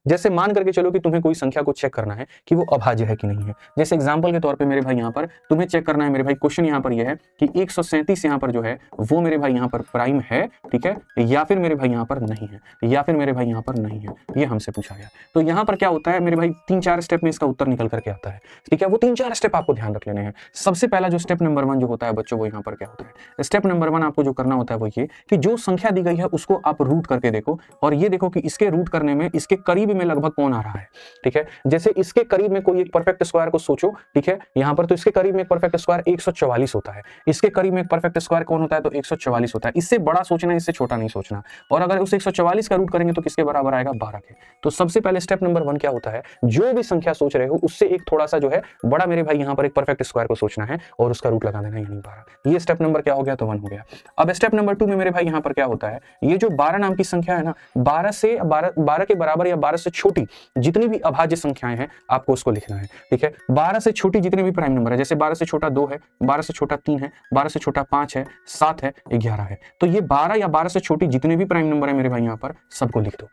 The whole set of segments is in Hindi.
जैसे मान करके चलो कि तुम्हें कोई संख्या को चेक करना है कि वो अभाज्य है कि नहीं है। जैसे एग्जांपल के तौर पे मेरे भाई यहाँ पर तुम्हें चेक करना है मेरे भाई, क्वेश्चन यहाँ पर यह है कि 137 यहाँ पर जो है वो मेरे भाई यहाँ पर प्राइम है, ठीक है, या फिर मेरे भाई यहाँ पर नहीं है, या फिर मेरे भाई यहाँ पर नहीं है, ये हमसे पूछा गया। तो यहाँ पर क्या होता है मेरे भाई, 3-4 स्टेप में इसका उत्तर निकल करके आता है, ठीक है। वो 3-4 स्टेप आपको ध्यान रख लेने हैं। सबसे पहला जो स्टेप नंबर 1 जो होता है बच्चों, वो यहाँ पर क्या होता है, स्टेप नंबर 1 आपको जो करना होता है वो ये कि जो संख्या दी गई है उसको आप रूट करके देखो, और ये देखो कि इसके रूट करने में इसके करीब में लगभग कौन आ रहा है, ठीक है। जैसे इसके करीब में कोई एक परफेक्ट स्क्वायर को सोचो, ठीक है, यहाँ पर तो इसके करीब में एक परफेक्ट स्क्वायर 144 होता है, इसके करीब में एक परफेक्ट स्क्वायर कौन होता है, तो 144 होता है। इससे बड़ा सोचना है, इससे छोटा नहीं सोचना। और अगर उस 144 का रूट करेंगे तो किसके बराबर आएगा, 12 के। तो सबसे पहले स्टेप नंबर 1 क्या होता है, जो भी संख्या सोच रहे हो उससे एक थोड़ा सा जो है बड़ा मेरे भाई यहाँ पर एक परफेक्ट स्क्वायर को सोचना है और उसका रूट लगा देना, यानी 12। ये स्टेप नंबर क्या हो गया, तो 1 हो गया। अब स्टेप नंबर 2 में मेरे भाई यहाँ पर क्या होता है, ये जो 12 नाम की संख्या है ना, 12 के बराबर या 12 से छोटी जितनी भी अभाज्य संख्याएं हैं आपको उसको लिखना है, ठीक है। 12 से छोटी जितने भी प्राइम नंबर है, जैसे 12 से छोटा 2 है, 12 से छोटा 3 है, 12 से छोटा 5 है, 7 है, 11 है, तो ये 12 या 12 से छोटी जितने भी प्राइम नंबर है मेरे भाई यहाँ पर सबको लिख दो।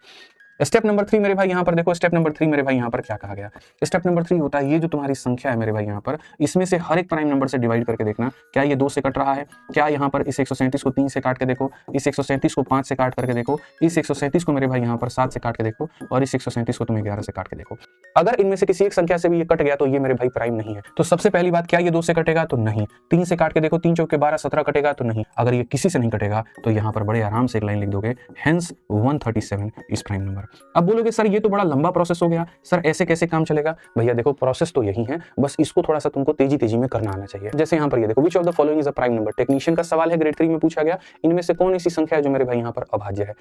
स्टेप नंबर 3 मेरे भाई यहाँ पर देखो, स्टेप नंबर 3 मेरे भाई यहाँ पर क्या कहा गया। स्टेप नंबर 3 होता है ये जो तुम्हारी संख्या है मेरे भाई यहाँ पर, इसमें से हर एक प्राइम नंबर से डिवाइड करके देखना, क्या ये 2 से कट रहा है, क्या यहाँ पर इस 137 को 3 से काट के देखो, इस 137 को 5 से काट करके देखो, इस 137 को मेरे भाई यहाँ पर 7 से काट के देखो, और इस 137 को तुम 11 से काट के देखो। अगर इनमें से किसी एक संख्या से भी ये कट गया तो ये मेरे भाई प्राइम नहीं है। तो सबसे पहली बात, क्या ये 2 से कटेगा, तो नहीं। 3 से काट के देखो, 3 चौके 12, 17 कटेगा, तो नहीं। अगर ये किसी से नहीं कटेगा तो यहाँ पर बड़े आराम से एक लाइन लिख दोगे, हेंस 137 इस प्राइम नंबर। अब बोलोगे सर ये तो बड़ा लंबा प्रोसेस हो गया, सर ऐसे कैसे काम चलेगा। भैया देखो प्रोसेस तो यही है, बस इसको थोड़ा सा तुमको तेजी में करना आना चाहिए। जैसे यहाँ पर ये देखो, which of the following is a prime number. Technician का सवाल है, ग्रेड 3 में पूछा गया, इनमें से कौन ऐसी संख्या है जो मेरे भाई यहाँ पर अभाज्य है।